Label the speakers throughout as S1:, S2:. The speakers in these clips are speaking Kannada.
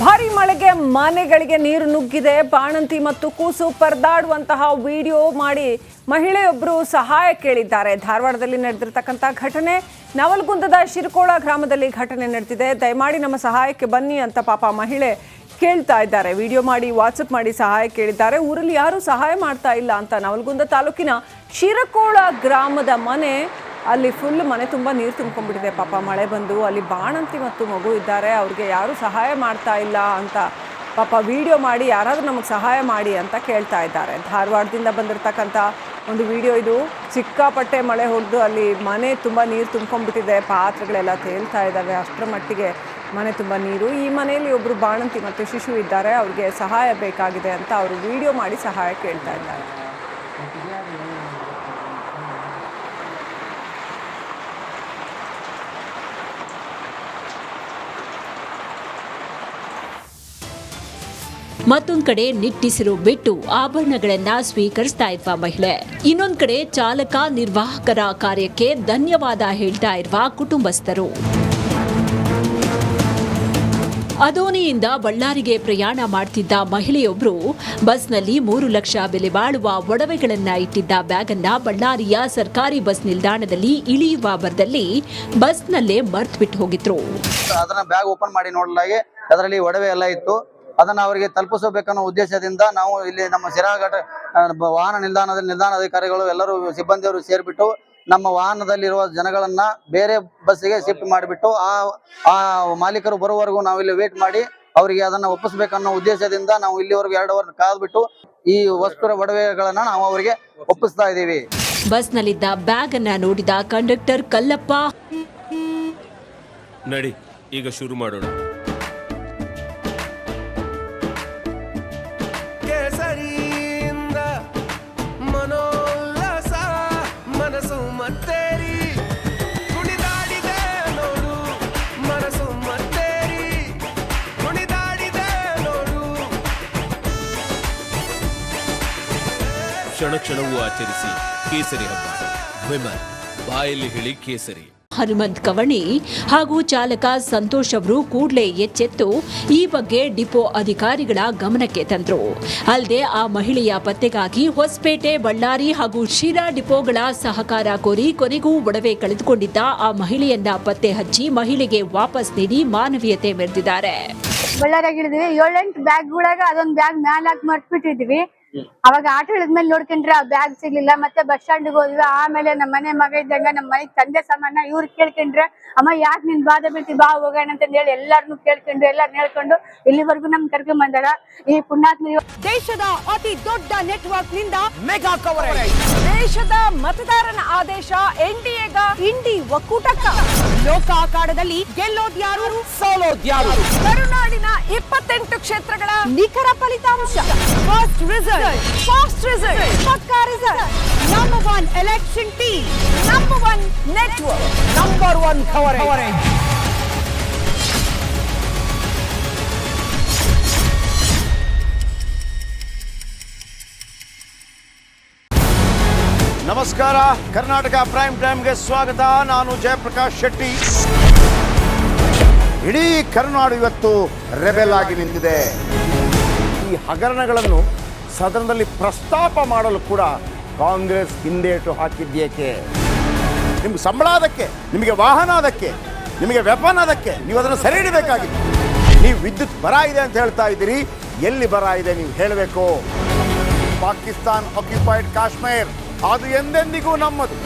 S1: ಭಾರಿ ಮಳೆಗೆ ಮನೆಗಳಿಗೆ ನೀರು ನುಗ್ಗಿದೆ. ಬಾಣಂತಿ ಮತ್ತು ಕೂಸು ಪರದಾಡುವಂತಹ ವಿಡಿಯೋ ಮಾಡಿ ಮಹಿಳೆಯೊಬ್ಬರು ಸಹಾಯ ಕೇಳಿದ್ದಾರೆ. ಧಾರವಾಡದಲ್ಲಿ ನಡೆದಿರತಕ್ಕಂಥ ಘಟನೆ, ನವಲಗುಂದದ ಶಿರಕೋಳ ಗ್ರಾಮದಲ್ಲಿ ಘಟನೆ ನಡೆದಿದೆ. ದಯಮಾಡಿ ನಮ್ಮ ಸಹಾಯಕ್ಕೆ ಬನ್ನಿ ಅಂತ ಪಾಪ ಮಹಿಳೆ ಕೇಳ್ತಾ ಇದ್ದಾರೆ. ವಿಡಿಯೋ ಮಾಡಿ ವಾಟ್ಸಪ್ ಮಾಡಿ ಸಹಾಯ ಕೇಳಿದ್ದಾರೆ. ಊರಲ್ಲಿ ಯಾರೂ ಸಹಾಯ ಮಾಡ್ತಾ ಇಲ್ಲ ಅಂತ. ನವಲಗುಂದ ತಾಲೂಕಿನ ಶಿರಕೋಳ ಗ್ರಾಮದ ಮನೆ, ಅಲ್ಲಿ ಫುಲ್ ಮನೆ ತುಂಬ ನೀರು ತುಂಬಿಕೊಂಡಿದೆ. ಪಾಪ ಮಳೆ ಬಂದು ಅಲ್ಲಿ ಬಾಣಂತಿ ಮತ್ತು ಮಗು ಇದ್ದಾರೆ, ಅವ್ರಿಗೆ ಯಾರೂ ಸಹಾಯ ಮಾಡ್ತಾ ಇಲ್ಲ ಅಂತ ಪಾಪ ವಿಡಿಯೋ ಮಾಡಿ ಯಾರಾದರೂ ನಮಗೆ ಸಹಾಯ ಮಾಡಿ ಅಂತ ಕೇಳ್ತಾ ಇದ್ದಾರೆ. ಧಾರವಾಡದಿಂದ ಬಂದಿರತಕ್ಕಂಥ ಒಂದು ವಿಡಿಯೋ ಇದು. ಸಿಕ್ಕಾಪಟ್ಟೆ ಮಳೆ ಹೊಡೆದು ಅಲ್ಲಿ ಮನೆ ತುಂಬ ನೀರು ತುಂಬ್ಕೊಂಡ್ಬಿಟ್ಟಿದೆ, ಪಾತ್ರೆಗಳೆಲ್ಲ ತೇಲ್ತಾ ಇದ್ದಾವೆ, ಅಷ್ಟರ ಮಟ್ಟಿಗೆ ಮನೆ ತುಂಬ ನೀರು. ಈ ಮನೆಯಲ್ಲಿ ಒಬ್ಬರು ಬಾಣಂತಿ ಮತ್ತು ಶಿಶು ಇದ್ದಾರೆ, ಅವ್ರಿಗೆ ಸಹಾಯ ಬೇಕಾಗಿದೆ ಅಂತ ಅವರು ವಿಡಿಯೋ ಮಾಡಿ ಸಹಾಯ ಕೇಳ್ತಾ ಇದ್ದಾರೆ.
S2: ಮತ್ತೊಂದ್ ಕಡೆ ನಿಟ್ಟಿಸಿರು ಬಿಟ್ಟು ಆಭರಣಗಳನ್ನ ಸ್ವೀಕರಿಸ್ತಾ ಇರುವ ಮಹಿಳೆ, ಇನ್ನೊಂದ್ ಕಡೆ ಚಾಲಕ ನಿರ್ವಾಹಕರ ಕಾರ್ಯಕ್ಕೆ ಧನ್ಯವಾದ ಹೇಳ್ತಾ ಇರುವ ಕುಟುಂಬಸ್ಥರು. ಅದೋನಿಯಿಂದ ಬಳ್ಳಾರಿಗೆ ಪ್ರಯಾಣ ಮಾಡ್ತಿದ್ದ ಮಹಿಳೆಯೊಬ್ಬರು ಬಸ್ನಲ್ಲಿ 3 ಲಕ್ಷ ಬೆಲೆ ಬಾಳುವ ಒಡವೆಗಳನ್ನ ಇಟ್ಟಿದ್ದ ಬ್ಯಾಗ್ ಅನ್ನ ಬಳ್ಳಾರಿಯ ಸರ್ಕಾರಿ ಬಸ್ ನಿಲ್ದಾಣದಲ್ಲಿ ಇಳಿಯುವ ಭರದಲ್ಲಿ ಬಸ್ನಲ್ಲೇ ಮರ್ತ್ ಬಿಟ್ಟು ಹೋಗಿದ್ರು.
S3: ಅದನ್ನ ಬ್ಯಾಗ್ ಓಪನ್ ಮಾಡಿ ನೋಡಲಾಗಿ ಅದರಲ್ಲಿ ಒಡವೆ ಎಲ್ಲ ಇತ್ತು. ಅದನ್ನ ಅವರಿಗೆ ತಲುಪಿಸಬೇಕನ್ನೋ ಉದ್ದೇಶದಿಂದ ನಾವು ಇಲ್ಲಿ ನಮ್ಮ ಶಿರಾಘಟ್ಟ ವಾಹನ ನಿಲ್ದಾಣದ ಅಧಿಕಾರಿಗಳು ಎಲ್ಲರೂ ಸಿಬ್ಬಂದಿಯವರು ಸೇರಿಬಿಟ್ಟು ನಮ್ಮ ವಾಹನದಲ್ಲಿರುವ ಜನಗಳನ್ನ ಬೇರೆ ಬಸ್ಸಿಗೆ ಶಿಫ್ಟ್ ಮಾಡಿಬಿಟ್ಟು ಆ ಮಾಲೀಕರು ಬರುವವರೆಗೂ ನಾವು ಇಲ್ಲಿ ವೇಟ್ ಮಾಡಿ ಅವರಿಗೆ ಅದನ್ನ ಒಪ್ಪಿಸಬೇಕನ್ನೋ ಉದ್ದೇಶದಿಂದ ನಾವು ಇಲ್ಲಿವರೆಗೂ 2 ಅವರ್ ಕಾದ್ಬಿಟ್ಟು ಈ ವಸ್ತುರ ಒಡವೆಗಳನ್ನ ನಾವು ಅವರಿಗೆ ಒಪ್ಪಿಸ್ತಾ ಇದ್ದೀವಿ.
S2: ಬಸ್ನಲ್ಲಿದ್ದ ಬ್ಯಾಗ್ ಅನ್ನ ನೋಡಿದ ಕಂಡಕ್ಟರ್ ಕಲ್ಲಪ್ಪ,
S4: ನಡಿ ಈಗ ಶುರು ಮಾಡೋಣ. ಕ್ಷಣ ಕ್ಷಣವೂ ಆಚರಿಸಿ ಕೇಸರಿ ಹಬ್ಬ. ವಿಮಲ್ ಬಾಯಲ್ಲಿ ಹೇಳಿ ಕೇಸರಿ.
S2: ಹನುಮಂತ್ ಕವಣಿ ಹಾಗೂ ಚಾಲಕ ಸಂತೋಷ್ ಅವರು ಕೂಡಲೇ ಎಚ್ಚೆತ್ತು ಈ ಬಗ್ಗೆ ಡಿಪೋ ಅಧಿಕಾರಿಗಳ ಗಮನಕ್ಕೆ ತಂದ್ರು. ಅಲ್ಲದೆ ಆ ಮಹಿಳೆಯ ಪತ್ತೆಗಾಗಿ ಹೊಸಪೇಟೆ, ಬಳ್ಳಾರಿ ಹಾಗೂ ಶಿರಾ ಡಿಪೋಗಳ ಸಹಕಾರ ಕೋರಿ ಕೊನೆಗೂ ಒಡವೆ ಕಳೆದುಕೊಂಡಿದ್ದ ಆ ಮಹಿಳೆಯನ್ನ ಪತ್ತೆ ಹಚ್ಚಿ ಮಹಿಳೆಗೆ ವಾಪಸ್ ನೀಡಿ ಮಾನವೀಯತೆ ಮೆರೆದಿದ್ದಾರೆ.
S5: ಬಳ್ಳಾರಿಯಾಗ ಇಳಿದ್ವಿ, 7-8 ಬ್ಯಾಗ್ಗಳಾಗ ಅದೊಂದ್ ಬ್ಯಾಗ್ ಮ್ಯಾಲ ಹಾಕಿ ಮರ್ತ್ಬಿಟ್ಟಿದ್ವಿ. ಅವಾಗ ಆಟೋ ಇಳಿದ್ಮೇಲೆ ನೋಡ್ಕೊಂಡ್ರೆ ಆ ಬ್ಯಾಗ್ ಸಿಗ್ಲಿಲ್ಲ. ಮತ್ತೆ ಬಸ್ ಸ್ಟ್ಯಾಂಡ್ಗೆ ಹೋದ್ವಿ. ಆಮೇಲೆ ನಮ್ಮ ಮನೆ ಮಗ ಇದ್ದಂಗ ನಮ್ಮ ಮನೆ ತಂದೆ ಸಾಮಾನ ಇವ್ರು ಕೇಳ್ಕೊಂಡ್ರೆ, ಅಮ್ಮ ಯಾಕೆ ನಿನ್ ಬಾಧೆ ಬೀಳ್ತಿ, ಬಾ ಹೋಗೋಣ ಅಂತ ಹೇಳಿ ಎಲ್ಲಾರನ್ನು ಕೇಳ್ಕೊಂಡು ಎಲ್ಲಾರನ್ನ ಹೇಳ್ಕೊಂಡು ಇಲ್ಲಿವರೆಗೂ ನಮ್ ಕರ್ಕೊಂಡ್ ಬಂದಾರ. ಈ ಪುಣ್ಯಾತ್ಮ
S1: ದೇಶದ ಅತಿ ದೊಡ್ಡ ನೆಟ್ವರ್ಕ್ ನಿಂದ ಮೆಗಾ ಕವರೇಜ್. ದೇಶದ ಮತದಾರನ ಆದೇಶ ಎನ್ಡಿಎಗ ಇಂಡಿ ಒಕ್ಕೂಟಕ್ಕ. ಲೋಕ ಅಖಾಡದಲ್ಲಿ ಗೆಲ್ಲೋದ್ಯಾರು, ಸೋಲೋದ್ಯಾರು. ಕರುನಾಡಿನ 28 ಕ್ಷೇತ್ರಗಳ ನಿಖರ ಫಲಿತಾಂಶ. ಫಾಸ್ಟ್ ರಿಸಲ್ಟ್, ಪಕ್ಕಾ result. Number 1 election team, number 1 network, number 1 coverage.
S6: ನಮಸ್ಕಾರ, ಕರ್ನಾಟಕ ಪ್ರೈಮ್ ಟೈಮ್ಗೆ ಸ್ವಾಗತ. ನಾನು ಜಯಪ್ರಕಾಶ್ ಶೆಟ್ಟಿ. ಇಡೀ ಕರುನಾಡು ಇವತ್ತು ರೆಬೆಲ್ ಆಗಿ ನಿಂತಿದೆ. ಈ ಹಗರಣಗಳನ್ನು ಸದನದಲ್ಲಿ ಪ್ರಸ್ತಾಪ ಮಾಡಲು ಕೂಡ ಕಾಂಗ್ರೆಸ್ ಹಿಂದೇಟು ಹಾಕಿದ್ದೇಕೆ? ನಿಮ್ಗೆ ಸಂಬಳ ಅದಕ್ಕೆ, ನಿಮಗೆ ವಾಹನ ಅದಕ್ಕೆ, ನಿಮಗೆ ವೆಪನ್ ಅದಕ್ಕೆ, ನೀವು ಅದನ್ನು ಸೆರೆ ಹಿಡಿಬೇಕಾಗಿತ್ತು. ನೀವು ವಿದ್ಯುತ್ ಬರ ಇದೆ ಅಂತ ಹೇಳ್ತಾ ಇದ್ದೀರಿ, ಎಲ್ಲಿ ಬರ ಇದೆ ನೀವು ಹೇಳಬೇಕು. ಪಾಕಿಸ್ತಾನ್ ಆಕ್ಯುಪೈಡ್ ಕಾಶ್ಮೀರ್ ಅದು ಎಂದೆಂದಿಗೂ ನಮ್ಮದು.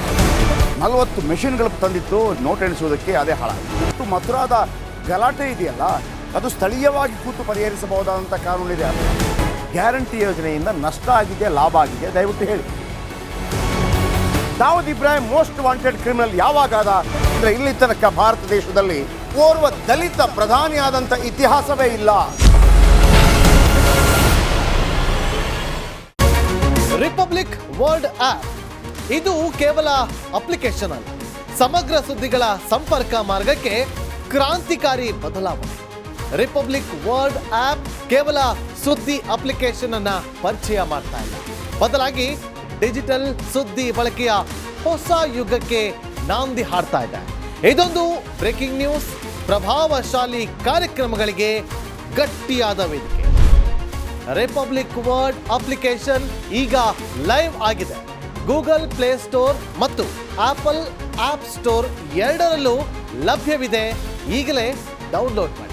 S6: 40 ಮೆಷಿನ್ಗಳು ತಂದಿತ್ತು ನೋಟ್ ಎಣಿಸುವುದಕ್ಕೆ, ಅದೇ ಹಾಳಾಯಿತು. ಮಥುರಾದ ಗಲಾಟೆ ಇದೆಯಲ್ಲ, ಅದು ಸ್ಥಳೀಯವಾಗಿ ಕೂತು ಪರಿಹರಿಸಬಹುದಾದಂಥ ಕಾನೂನಿದೆ. ಗ್ಯಾರಂಟಿ ಯೋಜನೆಯಿಂದ ನಷ್ಟ ಆಗಿದೆ, ಲಾಭ ಆಗಿದೆ, ದಯವಿಟ್ಟು ಹೇಳಿ. Dawood Ibrahim most wanted criminal ಯಾವಾಗಾದ ಅಂದರೆ ಇಲ್ಲಿ ತನಕ ಭಾರತ ದೇಶದಲ್ಲಿ ಓರ್ವ ದಲಿತ ಪ್ರಧಾನಿಯಾದಂಥ ಇತಿಹಾಸವೇ ಇಲ್ಲ.
S7: ರಿಪಬ್ಲಿಕ್ ವರ್ಲ್ಡ್ ಆಪ್ ಇದು ಕೇವಲ ಅಪ್ಲಿಕೇಶನ್ ಅಲ್ಲ, ಸಮಗ್ರ ಸುದ್ದಿಗಳ ಸಂಪರ್ಕ ಮಾರ್ಗಕ್ಕೆ ಕ್ರಾಂತಿಕಾರಿ ಬದಲಾವಣೆ. ರಿಪಬ್ಲಿಕ್ ವರ್ಲ್ಡ್ ಆಪ್ ಕೇವಲ ಸುದ್ದಿ ಅಪ್ಲಿಕೇಶನ್ ಅನ್ನ ಪರಿಚಯ ಮಾಡ್ತಾ ಇಲ್ಲ, ಬದಲಾಗಿ ಡಿಜಿಟಲ್ ಸುದ್ದಿ ಬಳಕೆಯ ಹೊಸ ಯುಗಕ್ಕೆ ನಾಂದಿ ಹಾಡ್ತಾ ಇದೆ. ಇದೊಂದು ಬ್ರೇಕಿಂಗ್ ನ್ಯೂಸ್, ಪ್ರಭಾವಶಾಲಿ ಕಾರ್ಯಕ್ರಮಗಳಿಗೆ ಗಟ್ಟಿಯಾದ ವೇದಿಕೆ. ರಿಪಬ್ಲಿಕ್ ವರ್ಡ್ ಅಪ್ಲಿಕೇಶನ್ ಈಗ ಲೈವ್ ಆಗಿದೆ. ಗೂಗಲ್ ಪ್ಲೇ ಸ್ಟೋರ್ ಮತ್ತು ಆಪಲ್ ಆಪ್ ಸ್ಟೋರ್ ಎರಡರಲ್ಲೂ ಲಭ್ಯವಿದೆ. ಈಗಲೇ ಡೌನ್ಲೋಡ್ ಮಾಡಿ.